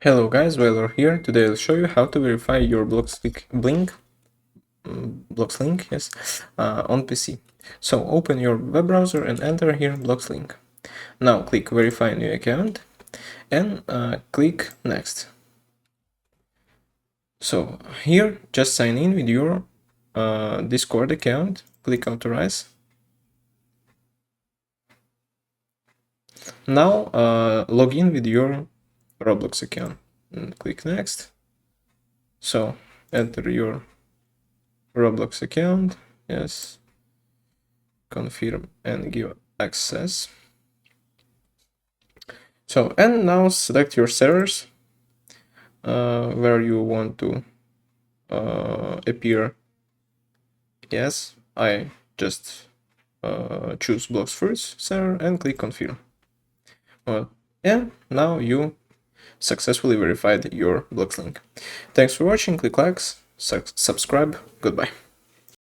Hello guys, Whaler here. Today I'll show you how to verify your Bloxlink, yes, on PC. So open your web browser and enter here Bloxlink. Now click Verify New Account and click Next. So here just sign in with your Discord account. Click Authorize. Now log in with your Roblox account and click Next. So enter your Roblox account, yes, confirm and give access. So, and now select your servers where you want to appear. Yes, I just choose Blocks first server and click confirm. And now you successfully verified your Bloxlink. Thanks for watching, click likes, subscribe, goodbye.